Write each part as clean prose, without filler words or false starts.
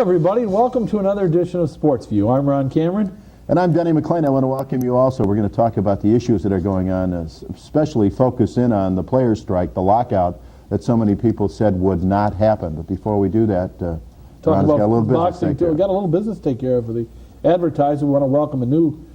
everybody, and welcome to another edition of Sports View. I'm Ron Cameron. And I'm Denny McClain. I want to welcome you also. We're going to talk about the issues that are going on, especially focus in on the players' strike, the lockout that so many people said would not happen. But before we do that, Ron's got a little business to take care of. We've got a little business to take care of for the advertiser. We want to welcome a new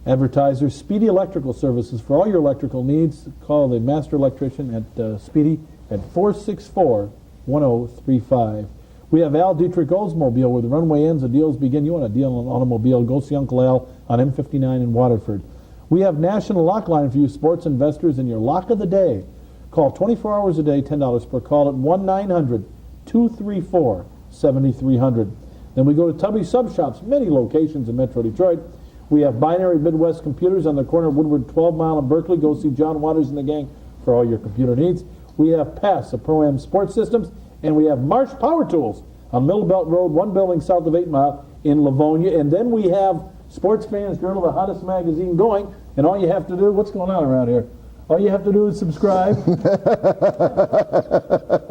advertiser, Speedy Electrical Services. For all your electrical needs, call the master electrician at Speedy at 464-1035. We have Al Dietrich Oldsmobile, where the runway ends, the deals begin. You want a deal on an automobile, go see Uncle Al on M59 in Waterford. We have National Lock Line for you sports investors and your lock of the day. Call 24 hours a day, $10 per call at 1-900-234-7300. Then we go to Tubby Sub Shops, many locations in Metro Detroit. We have Binary Midwest Computers on the corner of Woodward 12 Mile in Berkeley. Go see John Waters and the gang for all your computer needs. We have Pass, a Pro-Am Sports Systems. And we have Marsh Power Tools on Middle Belt Road, one building south of 8 Mile in Livonia. And then we have Sports Fans Journal, the hottest magazine going. And all you have to do, what's going on around here? All you have to do is subscribe.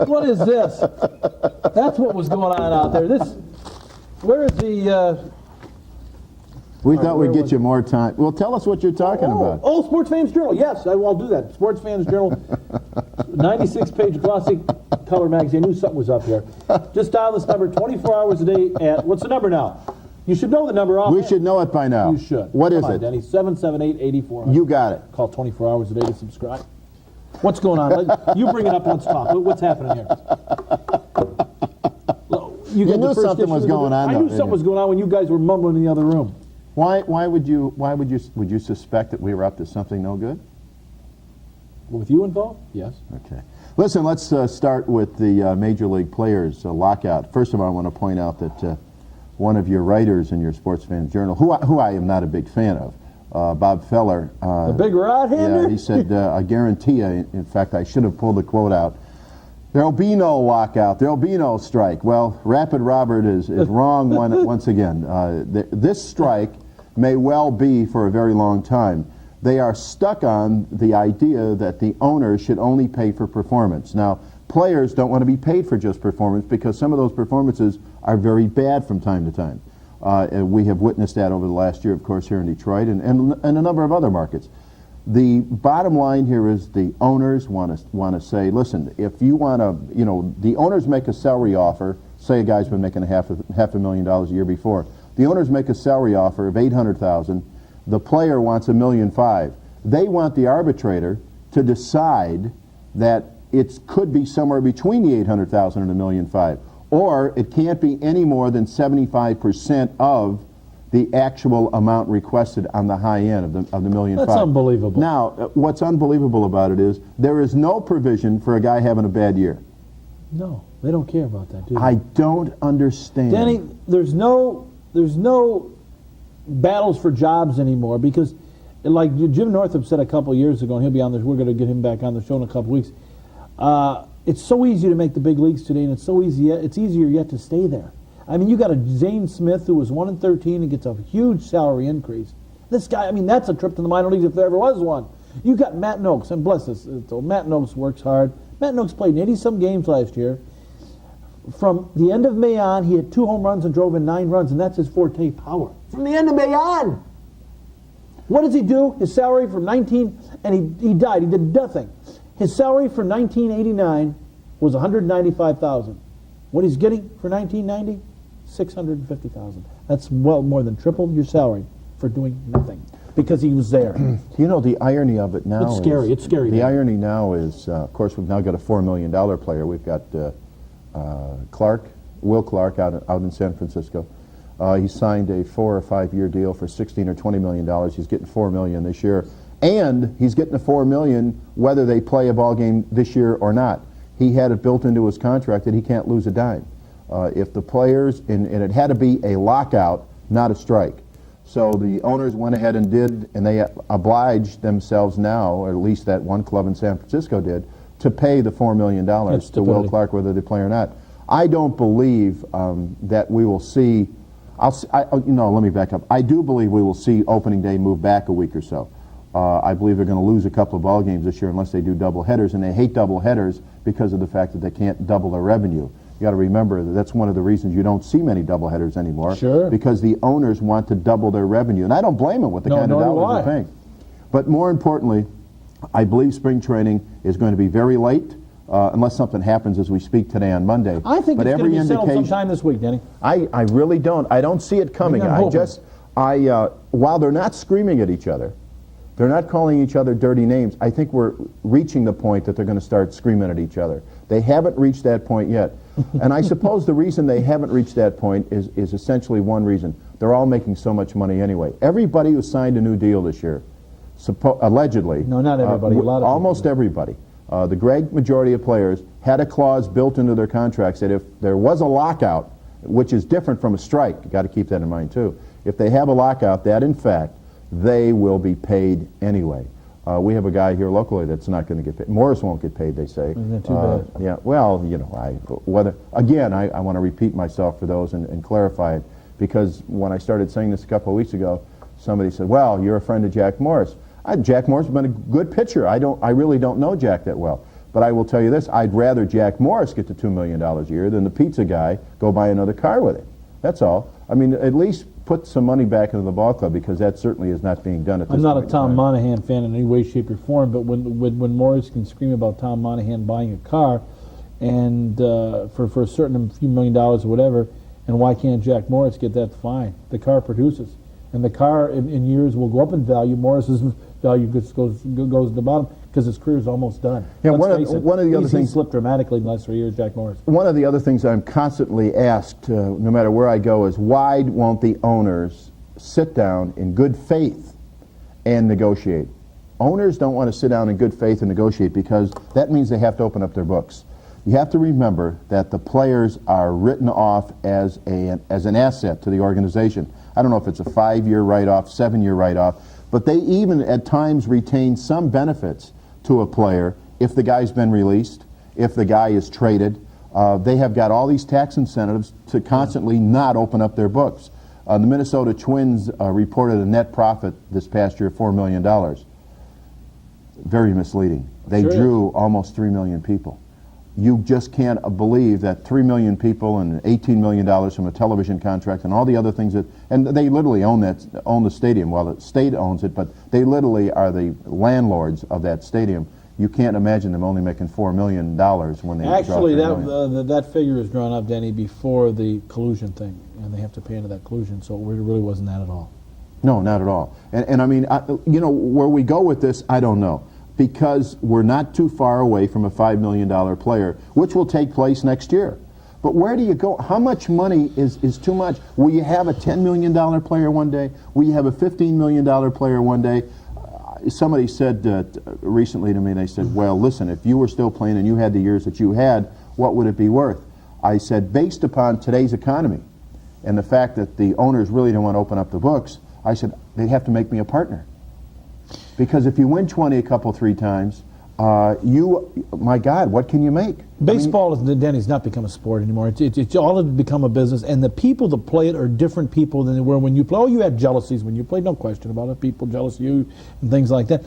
What is this? That's what was going on out there. Where is the... We thought we'd get you more time. Well, tell us what you're talking about. Oh, Sports Fans Journal. Yes, I'll do that. Sports Fans Journal, 96-page glossy color magazine. I knew something was up here. Just dial this number 24 hours a day at, what's the number now? You should know the number off. We should know it by now. You should. What is it? Denny, 778-8400. You got it. Call 24 hours a day to subscribe. What's going on? You bring it up, let's talk. What's happening here? You knew something was going on. I knew something was going on when you guys were mumbling in the other room. Why would you suspect that we were up to something no good? With you involved? Yes. Okay. Listen, let's start with the Major League Players lockout. First of all, I want to point out that one of your writers in your Sports Fans Journal, who I am not a big fan of, Bob Feller. The big right-hander? Yeah, he said, I guarantee you, in fact, I should have pulled the quote out, there'll be no lockout. There'll be no strike. Well, Rapid Robert is wrong once again. This strike may well be for a very long time. They are stuck on the idea that the owners should only pay for performance. Now, players don't want to be paid for just performance because some of those performances are very bad from time to time. And we have witnessed that over the last year, of course, here in Detroit and a number of other markets. The bottom line here is the owners want to say, listen, if you want to, the owners make a salary offer. Say a guy's been making half a $1,000,000 a year before. The owners make a salary offer of $800,000. The player wants $1.5 million. They want the arbitrator to decide that it could be somewhere between the $800,000 and $1.5 million, or it can't be any more than 75% of the actual amount requested on the high end of the $1.5 million. That's unbelievable. Now, what's unbelievable about it is there is no provision for a guy having a bad year. No, they don't care about that, do they? I don't understand. Denny, there's no battles for jobs anymore because, like Jim Northrup said a couple of years ago, and he'll be on this. We're going to get him back on the show in a couple of weeks. It's so easy to make the big leagues today, and it's easier yet to stay there. I mean, you got a Zane Smith who was 1-13 and gets a huge salary increase. This guy, I mean, that's a trip to the minor leagues if there ever was one. You got Matt Noakes, and bless us, Matt Noakes works hard. Matt Noakes played in 80-some games last year. From the end of May on, he had 2 home runs and drove in 9 runs, and that's his forte, power. From the end of May on! What does he do? His salary from and he died. He did nothing. His salary for 1989 was $195,000. What he's getting for 1990? $650,000. That's well more than triple your salary for doing nothing because he was there. The irony of it now it's scary. It's scary. The irony now is, of course, we've now got a $4 million player. We've got Will Clark out in San Francisco. He signed a 4 or 5 year deal for $16 or $20 million. He's getting $4 million this year, and he's getting the $4 million whether they play a ball game this year or not. He had it built into his contract that he can't lose a dime. If the players, and it had to be a lockout, not a strike. So the owners went ahead and did, and they obliged themselves now, or at least that one club in San Francisco did, to pay the $4 million to Will Clark, whether they play or not. I don't believe that we will see. Let me back up. I do believe we will see opening day move back a week or so. I believe they're going to lose a couple of ball games this year unless they do double headers, and they hate double headers because of the fact that they can't double their revenue. You got to remember that that's one of the reasons you don't see many doubleheaders anymore. Sure. Because the owners want to double their revenue, and I don't blame them with the kind of dollars they're paying. But more importantly, I believe spring training is going to be very late, unless something happens as we speak today on Monday. I think it's going to be settled sometime this week, Denny. I really don't. I don't see it coming. While they're not screaming at each other, they're not calling each other dirty names, I think we're reaching the point that they're going to start screaming at each other. They haven't reached that point yet. And I suppose the reason they haven't reached that point is essentially one reason. They're all making so much money anyway. Everybody who signed a new deal this year, allegedly. No, not everybody. A lot of almost people. Everybody. The great majority of players had a clause built into their contracts that if there was a lockout, which is different from a strike, you got to keep that in mind too. If they have a lockout, that in fact, they will be paid anyway. We have a guy here locally that's not going to get paid. Morris won't get paid, they say. Isn't that too bad? Yeah, well, you know, I want to repeat myself for those and clarify it, because when I started saying this a couple of weeks ago, somebody said, well, you're a friend of Jack Morris. Jack Morris has been a good pitcher. I really don't know Jack that well. But I will tell you this, I'd rather Jack Morris get to $2 million a year than the pizza guy go buy another car with it. That's all. I mean, at least put some money back into the ball club, because that certainly is not being done at this point. I'm not a Tom Monahan fan in any way, shape, or form, but when Morris can scream about Tom Monahan buying a car and for a certain few $1 million or whatever, and why can't Jack Morris get that? Fine. The car produces. And the car in years will go up in value. Morris's value goes to the bottom because his career is almost done. Yeah, one of the other things slipped dramatically in the last 3 years, Jack Morris. One of the other things I'm constantly asked, no matter where I go, is why won't the owners sit down in good faith and negotiate? Owners don't want to sit down in good faith and negotiate because that means they have to open up their books. You have to remember that the players are written off as an asset to the organization. I don't know if it's a 5-year write-off, 7-year write-off, but they even at times retain some benefits to a player if the guy's been released, if the guy is traded. They have got all these tax incentives to constantly not open up their books. The Minnesota Twins reported a net profit this past year of $4 million. Very misleading. They drew almost 3 million people. You just can't believe that 3 million people and $18 million from a television contract and all the other things and they literally own the stadium. Well, the state owns it, but they literally are the landlords of that stadium. You can't imagine them only making $4 million when they actually that figure is drawn up, Denny, before the collusion thing, and they have to pay into that collusion. So it really wasn't that at all. No, not at all. And I mean, where we go with this, I don't know. Because we're not too far away from a $5 million player, which will take place next year. But where do you go? How much money is too much? Will you have a $10 million player one day? Will you have a $15 million player one day? Somebody said recently to me, they said, well, listen, if you were still playing and you had the years that you had, what would it be worth? I said, based upon today's economy and the fact that the owners really don't want to open up the books, I said, they'd have to make me a partner. Because if you win 20 3 times, my God, what can you make? Baseball, Denny's not become a sport anymore. It's all become a business, and the people that play it are different people than they were when you play. Oh, you had jealousies when you played, no question about it. People jealous of you and things like that.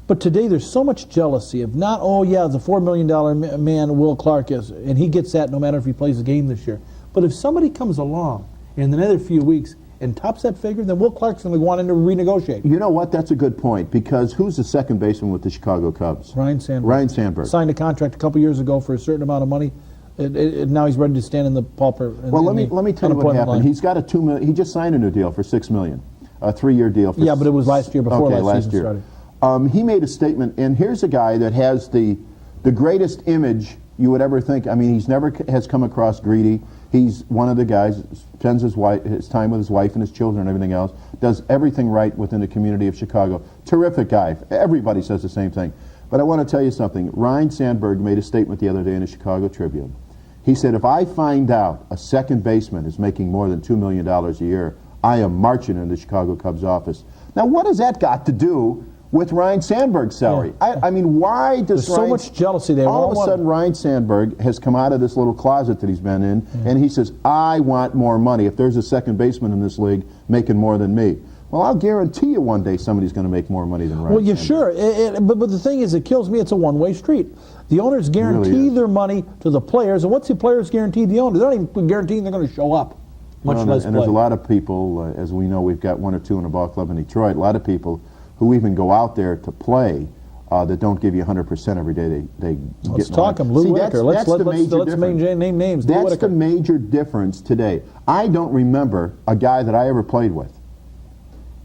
But today there's so much jealousy of not, oh yeah, the $4 million man Will Clark is, and he gets that no matter if he plays a game this year. But if somebody comes along in another few weeks and tops that figure, then Will Clark's going to want him to renegotiate. You know what? That's a good point, because who's the second baseman with the Chicago Cubs? Ryan Sandberg. Ryan Sandberg. Signed a contract a couple years ago for a certain amount of money. Now he's ready to stand in the pauper. Well, let me tell you what happened. Line. He's got a $2 million. He just signed a new deal for $6 million, a 3-year deal. Yeah, but it was last year before last season started. He made a statement, and here's a guy that has the greatest image you would ever think. I mean, he's never has come across greedy. He's one of the guys, spends his time with his wife and his children and everything else, does everything right within the community of Chicago. Terrific guy. Everybody says the same thing. But I want to tell you something. Ryan Sandberg made a statement the other day in the Chicago Tribune. He said, if I find out a second baseman is making more than $2 million a year, I am marching in the Chicago Cubs office. Now, what has that got to do with Ryan Sandberg's salary? Yeah. I mean, why does There's so much jealousy there. All of a sudden, Ryan Sandberg has come out of this little closet that he's been in, and he says, I want more money if there's a second baseman in this league making more than me. Well, I'll guarantee you one day somebody's going to make more money than Ryan. Well, yeah, Sandberg. sure. But the thing is, it kills me. It's a one-way street. The owners guarantee their money to the players, and what's the players guarantee the owners? They're not even guaranteeing they're going to show up, much less and play. there's a lot of people, as we know, we've got one or two in a ball club in Detroit, a lot of people who even go out there to play that don't give you 100% every day. They Let's get talk them. Lou Whitaker. Let's name names. That's the major difference today. I don't remember a guy that I ever played with.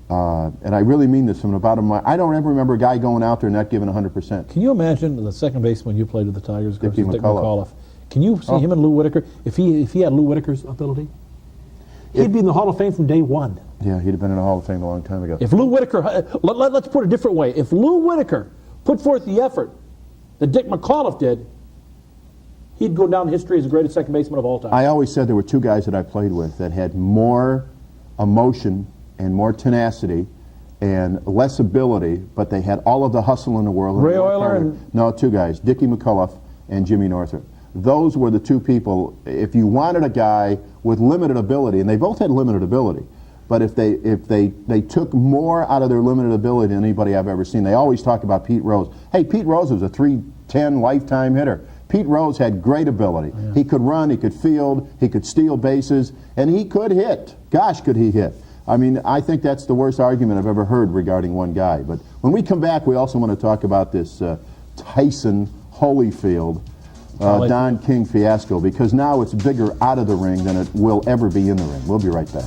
And I really mean this from the bottom of my... I don't ever remember a guy going out there and not giving 100%. Can you imagine the second baseman you played with the Tigers, Dick McCullough? Can you see him and Lou Whitaker? If he had Lou Whitaker's ability, he'd be in the Hall of Fame from day one. Yeah, he'd have been in the Hall of Fame a long time ago. If Lou Whitaker... let's put it a different way. If Lou Whitaker put forth the effort that Dick McCullough did, he'd go down in history as the greatest second baseman of all time. I always said there were two guys that I played with that had more emotion and more tenacity and less ability, but they had all of the hustle in the world. Ray Euler and... No, two guys, Dickie McCullough and Jimmy Northrup. Those were the two people, if you wanted a guy with limited ability, and they both had limited ability, but if they took more out of their limited ability than anybody I've ever seen. They always talk about Pete Rose. Hey, Pete Rose was a .310 lifetime hitter. Pete Rose had great ability. Yeah. He could run, he could field, he could steal bases, and he could hit. Gosh, could he hit. I mean, I think that's the worst argument I've ever heard regarding one guy. But when we come back, we also want to talk about this Tyson Holyfield, Don King fiasco, because now it's bigger out of the ring than it will ever be in the ring. We'll be right back.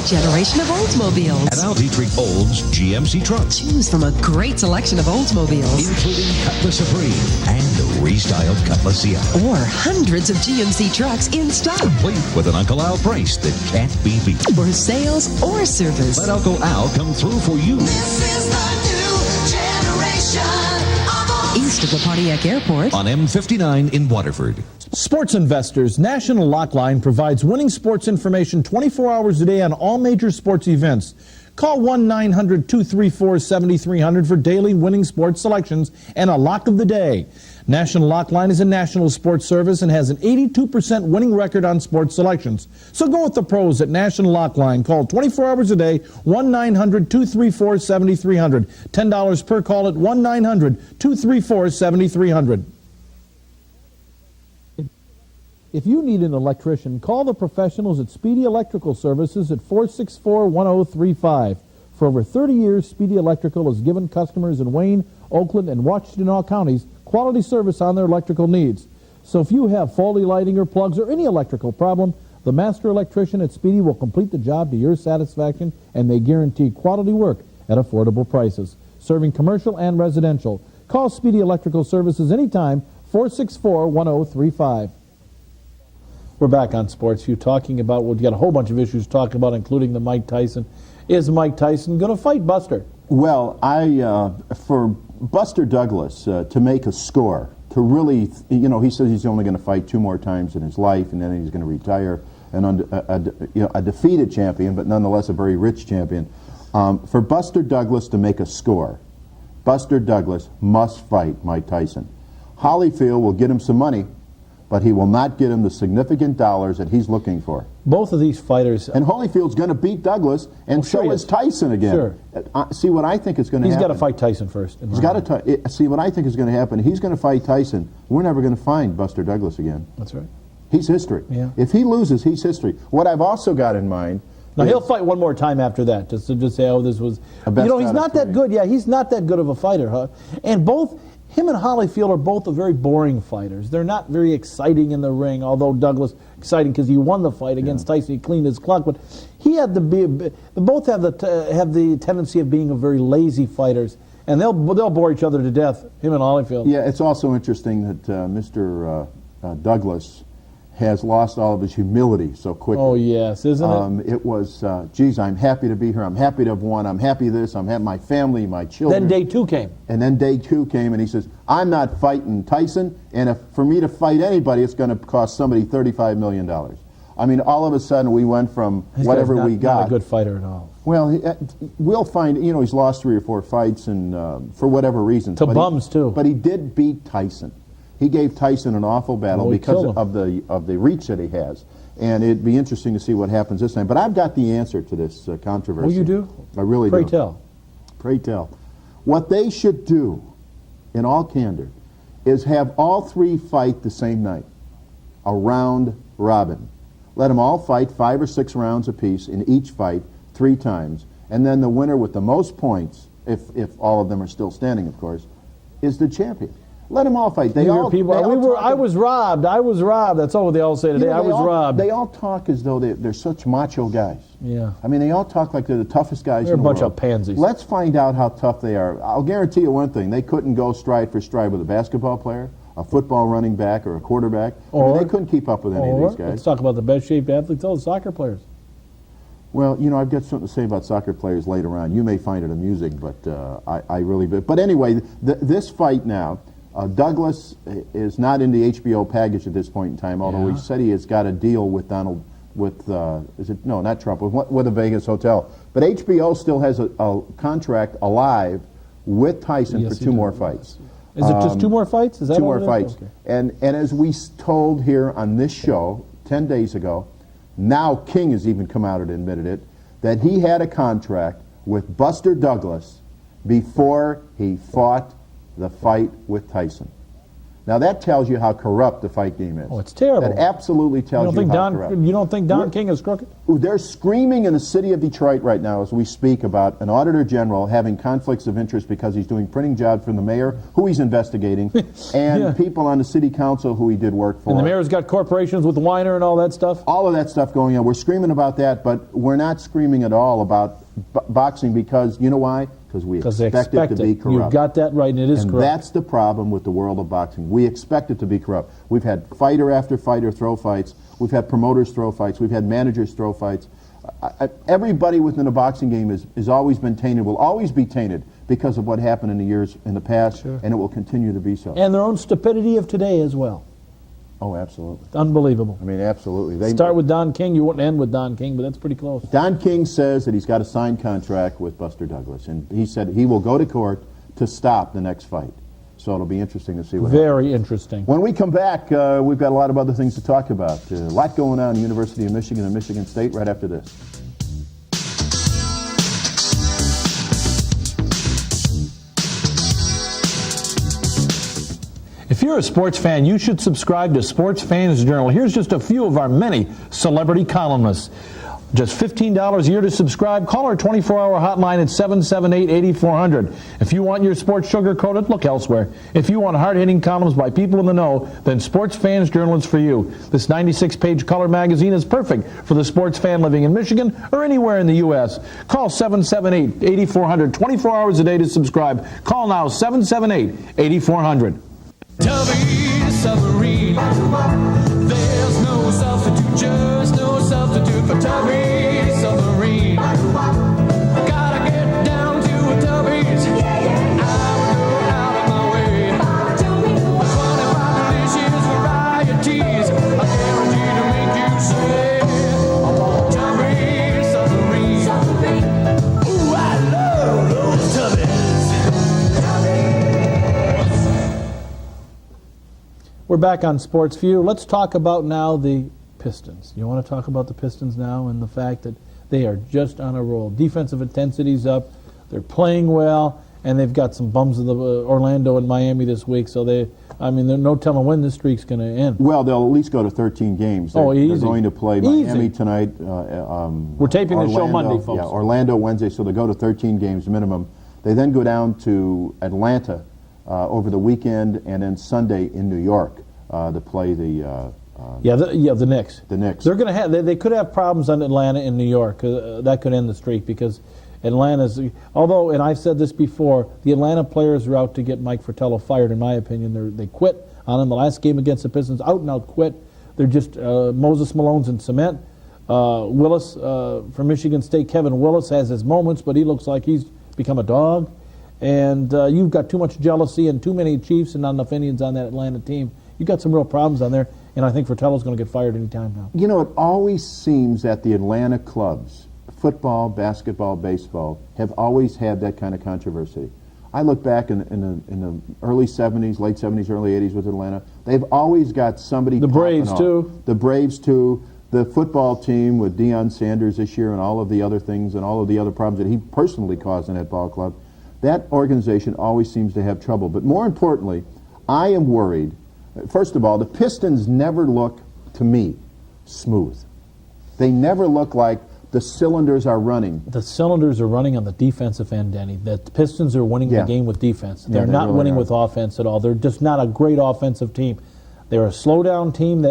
Generation of Oldsmobiles. At Al Dietrich Olds GMC Trucks. Choose from a great selection of Oldsmobiles, including Cutlass Supreme and the restyled Cutlass CI. Or hundreds of GMC trucks in stock. Complete with an Uncle Al price that can't be beat. For sales or service. Let Uncle Al come through for you. This is the new generation of East of the Pontiac Airport. On M59 in Waterford. Sports investors, National Lockline provides winning sports information 24 hours a day on all major sports events. Call 1-900-234-7300 for daily winning sports selections and a lock of the day. National Lockline is a national sports service and has an 82% winning record on sports selections. So go with the pros at National Lockline. Call 24 hours a day, 1-900-234-7300. $10 per call at 1-900-234-7300. If you need an electrician, call the professionals at Speedy Electrical Services at 464-1035. For over 30 years, Speedy Electrical has given customers in Wayne, Oakland, and Washtenaw counties quality service on their electrical needs. So if you have faulty lighting or plugs or any electrical problem, the master electrician at Speedy will complete the job to your satisfaction, and they guarantee quality work at affordable prices, serving commercial and residential. Call Speedy Electrical Services anytime, 464-1035. We're back on Sports View talking about, we've got a whole bunch of issues to talk about, including the Mike Tyson. Is Mike Tyson going to fight Buster? Well, for Buster Douglas to make a score, to really, he says he's only going to fight 2 more times in his life, and then he's going to retire, and a defeated champion, but nonetheless a very rich champion. For Buster Douglas to make a score, Buster Douglas must fight Mike Tyson. Holyfield will get him some money, but he will not get him the significant dollars that he's looking for. Both of these fighters... And Holyfield's going to beat Douglas, and so is Tyson again. Sure. See what I think is going to happen. He's got to fight Tyson first. He's got to see what I think is going to happen. He's going to fight Tyson. We're never going to find Buster Douglas again. That's right. He's history. Yeah. If he loses, he's history. What I've also got in mind... Now, he'll fight one more time after that, just to say, oh, this was... he's not that good. Yeah, he's not that good of a fighter, huh? And both... Him and Holyfield are both very boring fighters. They're not very exciting in the ring, although Douglas exciting because he won the fight against Tyson. He cleaned his clock, but he had they both have the tendency of being very lazy fighters, and they'll bore each other to death. Him and Holyfield. Yeah, it's also interesting that Mr. Douglas has lost all of his humility so quickly. Oh yes, isn't it? It was, geez, I'm happy to be here. I'm happy to have won. I'm happy this. I'm happy my family, my children. Then day 2 came. And then day 2 came, and he says, I'm not fighting Tyson, and for me to fight anybody, it's going to cost somebody $35 million. I mean, all of a sudden we went from whatever we got. Not a good fighter at all. Well, we'll find. He's lost 3 or 4 fights, and for whatever reasons. To bums too. But he did beat Tyson. He gave Tyson an awful battle because of the reach that he has. And it'd be interesting to see what happens this time. But I've got the answer to this controversy. Oh, you do? I really do. Pray tell. Pray tell. What they should do, in all candor, is have all 3 fight the same night, a round robin. Let them all fight 5 or 6 rounds apiece in each fight 3 times, and then the winner with the most points, if all of them are still standing, of course, is the champion. Let them all fight. I was robbed. I was robbed. That's all they all say today. I was robbed. They all talk as though they're such macho guys. Yeah. I mean, they all talk like they're the toughest guys They're in the world. a bunch of pansies. Let's find out how tough they are. I'll guarantee you one thing. They couldn't go stride for stride with a basketball player, a football running back, or a quarterback. They couldn't keep up with any of these guys. Let's talk about the best-shaped athletes, all the soccer players. Well, I've got something to say about soccer players later on. You may find it amusing, but I really do. But anyway, this fight now, Douglas is not in the HBO package at this point in time, although he said he has got a deal with with a Vegas hotel. But HBO still has a contract alive with Tyson for 2 more fights. Is it just 2 more fights? Is that 2 more fights. Okay. And as we told here on this show 10 days ago, now King has even come out and admitted it, that he had a contract with Buster Douglas before he fought the fight with Tyson. Now that tells you how corrupt the fight game is. Oh, it's terrible. That absolutely tells you how corrupt. You don't think Don King is crooked? They're screaming in the city of Detroit right now as we speak about an auditor general having conflicts of interest because he's doing printing jobs for the mayor, who he's investigating, and people on the city council who he did work for. And the mayor's got corporations with Weiner and all that stuff? All of that stuff going on. We're screaming about that, but we're not screaming at all about boxing because, you know why? Because we expect it to be corrupt. You've got that right, and it is corrupt. And that's the problem with the world of boxing. We expect it to be corrupt. We've had fighter after fighter throw fights. We've had promoters throw fights. We've had managers throw fights. Everybody within the boxing game has always been tainted, will always be tainted because of what happened in the years in the past, and it will continue to be so. And their own stupidity of today as well. Oh, absolutely. Unbelievable. I mean, absolutely. They start with Don King. You wouldn't end with Don King, but that's pretty close. Don King says that he's got a signed contract with Buster Douglas, and he said he will go to court to stop the next fight. So it'll be interesting to see what happens. Very interesting. When we come back, we've got a lot of other things to talk about. A lot going on at the University of Michigan and Michigan State right after this. If you're a sports fan, you should subscribe to Sports Fans Journal. Here's just a few of our many celebrity columnists. Just $15 a year to subscribe. Call our 24-hour hotline at 778-8400. If you want your sports sugar-coated, look elsewhere. If you want hard-hitting columns by people in the know, then Sports Fans Journal is for you. This 96-page color magazine is perfect for the sports fan living in Michigan or anywhere in the U.S. Call 778-8400, 24 hours a day to subscribe. Call now, 778-8400. Tubby submarine. There's no substitute, just no substitute for Tubby submarine. Gotta get down to a Tubby's. I would go out of my way. 25 delicious varieties. I guarantee to make you say, Tubby submarine. Ooh, I love those Tubbies. We're back on Sports View. Let's talk about now the Pistons. You want to talk about the Pistons now and the fact that they are just on a roll. Defensive intensity's up. They're playing well, and they've got some bums of the Orlando and Miami this week. So there's no telling when this streak's going to end. Well, they'll at least go to 13 games. They're going to play Miami tonight. We're taping the show Monday, folks. Yeah, Orlando Wednesday, so they'll go to 13 games minimum. They then go down to Atlanta over the weekend, and then Sunday in New York to play the Knicks. The Knicks. They're going to have. They could have problems on Atlanta and New York. That could end the streak because Atlanta's. Although, and I've said this before, the Atlanta players are out to get Mike Fratello fired. In my opinion, they quit on him the last game against the Pistons. Out and out quit. They're just Moses Malone's in cement. Willis from Michigan State. Kevin Willis has his moments, but he looks like he's become a dog. And you've got too much jealousy and too many Chiefs and not enough Indians on that Atlanta team. You've got some real problems on there. and I think Fratello's going to get fired any time now. You know, it always seems that the Atlanta clubs, football, basketball, baseball, have always had that kind of controversy. I look back in the early 70s, late 70s, early 80s with Atlanta. They've always got somebody. The Braves, off. too. The Braves, too. The football team with Deion Sanders this year and all of the other things and all of the other problems that he personally caused in that ball club. That organization always seems to have trouble. But more importantly, I am worried. First of all, the Pistons never look, to me, smooth. They never look like the cylinders are running. The cylinders are running on the defensive end, Denny. The Pistons are winning the game with defense. They're they not really winning are. with offense at all. They're just not a great offensive team. They're a slow-down team.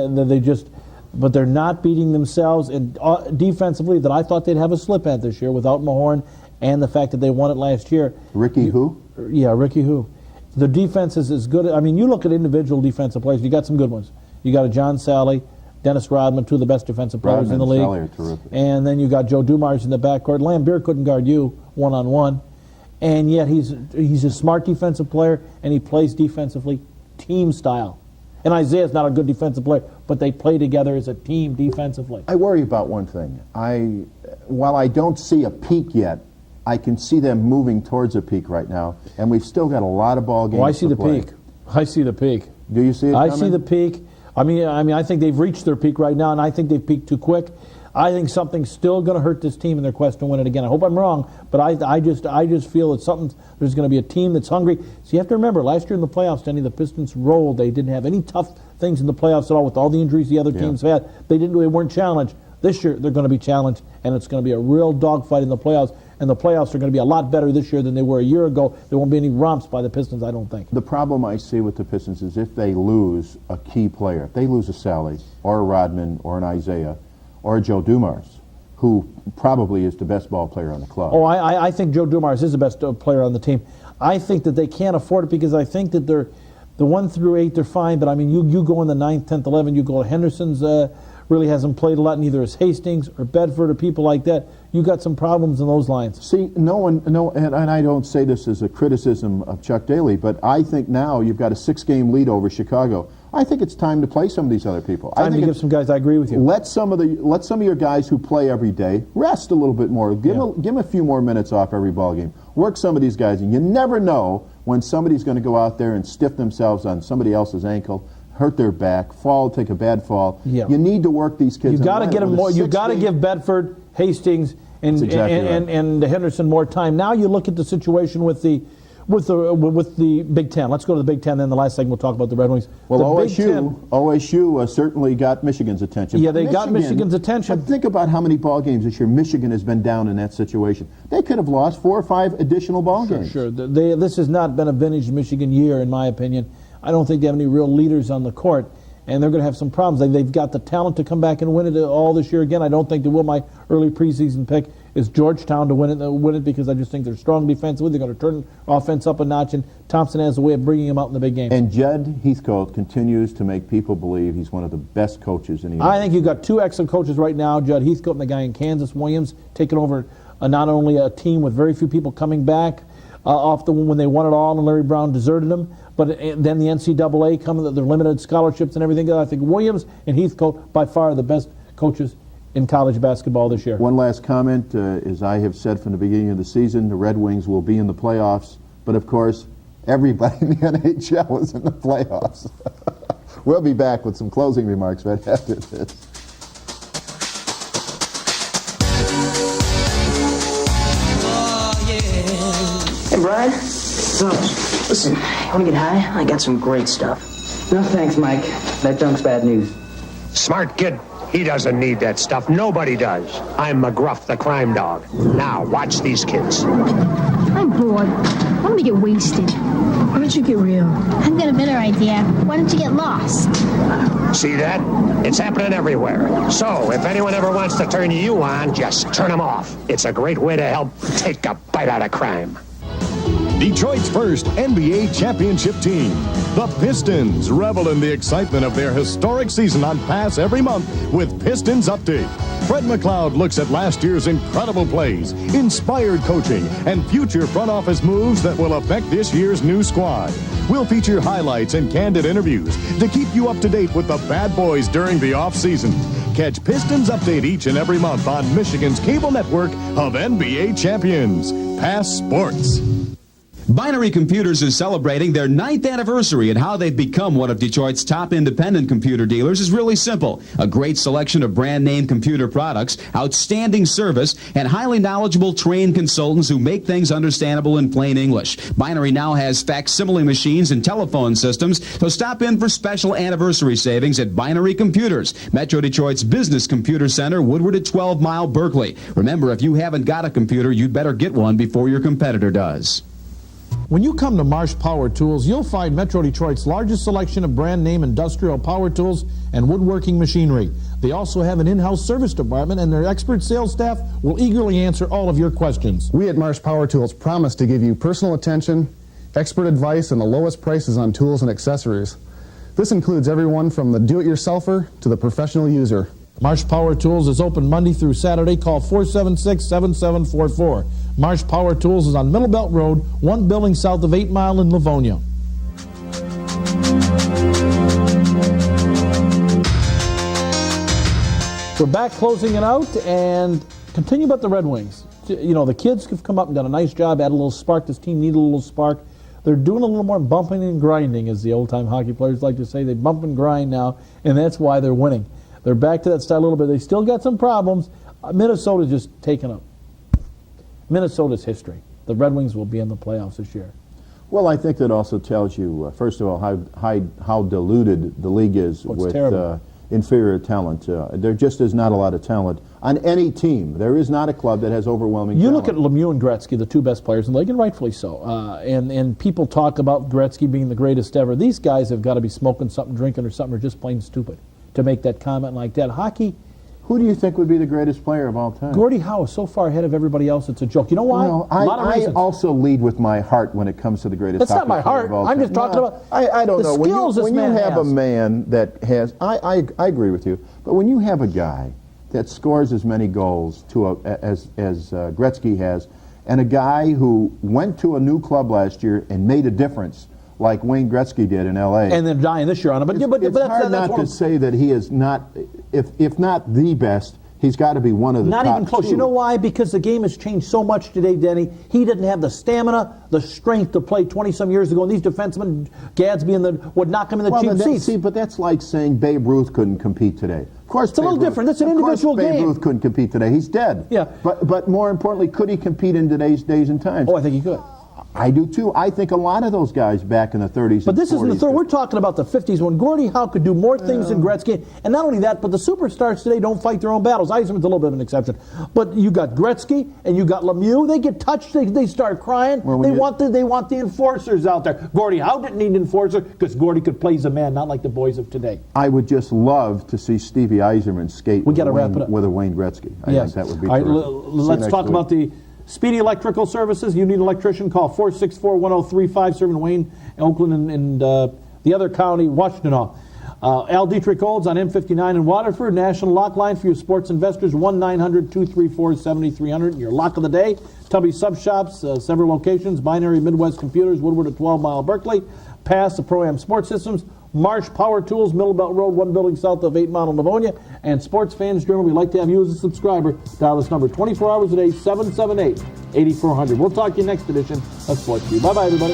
But they're not beating themselves. And defensively, that I thought they'd have a slip at this year without Mahorn, and the fact that they won it last year. Ricky who? Yeah, Ricky who. The defense is as good. I mean, you look at individual defensive players. You got some good ones. You got a John Sally, Dennis Rodman, two of the best defensive players in the league. Sally are terrific. And then you got Joe Dumars in the backcourt. Lambeer couldn't guard you one-on-one. And yet he's a smart defensive player, and he plays defensively team style. And Isaiah's not a good defensive player, but they play together as a team defensively. I worry about one thing. While I don't see a peak yet, I can see them moving towards a peak right now, and we've still got a lot of ball games I see to the play. peak. I see the peak. Do you see it I coming? see the peak. I mean, I think they've reached their peak right now, and I think they've peaked too quick. I think something's still going to hurt this team in their quest to win it again. I hope I'm wrong, but I just feel that there's going to be a team that's hungry. So you have to remember, last year in the playoffs, Denny, the Pistons rolled. They didn't have any tough things in the playoffs at all with all the injuries the other teams had. They weren't challenged. This year they're going to be challenged, and it's going to be a real dogfight in the playoffs. And the playoffs are going to be a lot better this year than they were a year ago. There won't be any romps by the Pistons, I don't think. The problem I see with the Pistons is if they lose a key player, if they lose a Sally or a Rodman or an Isaiah or a Joe Dumars, who probably is the best ball player on the club. Oh, I think Joe Dumars is the best player on the team. I think that they can't afford it because I think that they're the 1 through 8 they're fine, but I mean you go in the 9th, 10th, 11th, you go to Henderson's really hasn't played a lot, neither as Hastings or Bedford or people like that. You got some problems in those lines. See, and I don't say this as a criticism of Chuck Daly, but I think now you've got a 6-game lead over Chicago. I think it's time to play some of these other people. Time to give some guys. I agree with you. Let some of your guys who play every day rest a little bit more. Give them a few more minutes off every ball game. Work some of these guys, and you never know when somebody's going to go out there and stiff themselves on somebody else's ankle, hurt their back, take a bad fall. Yeah. You need to work these kids. You got to get them more. You got to give Bedford, Hastings, and Henderson more time. Now you look at the situation with the Big Ten. Let's go to the Big Ten. Then the last segment we'll talk about the Red Wings. Well, the OSU certainly got Michigan's attention. Yeah, they got Michigan's attention. But think about how many ball games this year Michigan has been down in that situation. They could have lost 4 or 5 additional ball games. Sure. This has not been a vintage Michigan year, in my opinion. I don't think they have any real leaders on the court, and they're going to have some problems. They've got the talent to come back and win it all this year again. I don't think they will. My early preseason pick is Georgetown to win it because I just think they're strong defensively. They're going to turn offense up a notch, and Thompson has a way of bringing them out in the big games. And Jed Heathcote continues to make people believe he's one of the best coaches in the United I think you've got 2 excellent coaches right now, Judd Heathcote and the guy in Kansas, Williams, taking over not only a team with very few people coming back when they won it all and Larry Brown deserted them, but then the NCAA coming, their limited scholarships and everything. I think Williams and Heathcote by far are the best coaches in college basketball this year. One last comment, as I have said from the beginning of the season, the Red Wings will be in the playoffs, but of course, everybody in the NHL is in the playoffs. We'll be back with some closing remarks right after this. Hey, Brian. So, listen, you want to get high? I got some great stuff. No, thanks, Mike. That junk's bad news. Smart kid. He doesn't need that stuff. Nobody does. I'm McGruff, the crime dog. Now, watch these kids. I'm bored. Why don't we get wasted? Why don't you get real? I've got a better idea. Why don't you get lost? See that? It's happening everywhere. So, if anyone ever wants to turn you on, just turn them off. It's a great way to help take a bite out of crime. Detroit's first NBA championship team. The Pistons revel in the excitement of their historic season on Pass every month with Pistons Update. Fred McLeod looks at last year's incredible plays, inspired coaching, and future front office moves that will affect this year's new squad. We'll feature highlights and candid interviews to keep you up to date with the bad boys during the offseason. Catch Pistons Update each and every month on Michigan's cable network of NBA champions, Pass Sports. Binary Computers is celebrating their 9th anniversary, and how they've become one of Detroit's top independent computer dealers is really simple. A great selection of brand name computer products, outstanding service, and highly knowledgeable trained consultants who make things understandable in plain English. Binary now has facsimile machines and telephone systems, so stop in for special anniversary savings at Binary Computers, Metro Detroit's business computer center, Woodward at 12 Mile, Berkeley. Remember, if you haven't got a computer, you'd better get one before your competitor does. When you come to Marsh Power Tools, you'll find Metro Detroit's largest selection of brand name industrial power tools and woodworking machinery. They also have an in-house service department, and their expert sales staff will eagerly answer all of your questions. We at Marsh Power Tools promise to give you personal attention, expert advice, and the lowest prices on tools and accessories. This includes everyone from the do-it-yourselfer to the professional user. Marsh Power Tools is open Monday through Saturday. Call 476-7744. Marsh Power Tools is on Middle Belt Road, one building south of 8 Mile in Livonia. We're back closing it out and continue about the Red Wings. You know, the kids have come up and done a nice job, add a little spark. This team needed a little spark. They're doing a little more bumping and grinding, as the old-time hockey players like to say. They bump and grind now, and that's why they're winning. They're back to that style a little bit. They still got some problems. Minnesota's just taken up. Minnesota's history. The Red Wings will be in the playoffs this year. Well, I think that also tells you, first of all, how diluted the league is with inferior talent. There just is not a lot of talent on any team. There is not a club that has overwhelming talent. You look at Lemieux and Gretzky, the two best players in the league, and rightfully so. And people talk about Gretzky being the greatest ever. These guys have got to be smoking something, drinking, or something, or just plain stupid to make that comment like that. Hockey. Who do you think would be the greatest player of all time? Gordie Howe is so far ahead of everybody else, it's a joke. You know why? No, a lot of I reasons. also lead with my heart when it comes to the greatest That's hockey not my player heart. of all I'm time. just talking about I don't the know. skills when you have has. a man that has, I agree with you, but when you have a guy that scores as many goals as Gretzky has, and a guy who went to a new club last year and made a difference, like Wayne Gretzky did in L.A. And then dying this year on it. But it's hard not to say that he is not, if not the best, he's got to be one of the top Not even close. two. You know why? Because the game has changed so much today, Denny. He didn't have the stamina, the strength to play 20-some years ago. And these defensemen, Gadsby, would knock him in the cheap seats. See, but that's like saying Babe Ruth couldn't compete today. Of course, it's a little different. That's an individual game. Babe Ruth couldn't compete today. He's dead. Yeah. But more importantly, could he compete in today's days and times? Oh, I think he could. I do too. I think a lot of those guys back in the 30s. But this isn't the third. We're talking about the 50s when Gordie Howe could do more things than Gretzky. And not only that, but the superstars today don't fight their own battles. Yzerman's a little bit of an exception. But you got Gretzky and you got Lemieux. They get touched. They start crying. They want the enforcers out there. Gordie Howe didn't need an enforcer because Gordie could play as a man, not like the boys of today. I would just love to see Stevie Yzerman skate with a Wayne Gretzky. I think that would be terrific. Let's talk about the Speedy Electrical Services. You need an electrician, call 464-1035, serving Wayne, Oakland, and the other county, Washtenaw. Al Dietrich Olds on M59 in Waterford. National Lock Line for your sports investors, 1-900-234-7300. Your lock of the day. Tubby Sub Shops, several locations. Binary Midwest Computers, Woodward at 12 Mile, Berkeley. Pass the Pro-Am Sports Systems. Marsh Power Tools, Middle Belt Road, one building south of 8 Mile in Livonia. And Sports Fans Journal, we'd like to have you as a subscriber. Dial this number 24 hours a day, 778-8400. We'll talk to you next edition of Sports View. Bye-bye, everybody.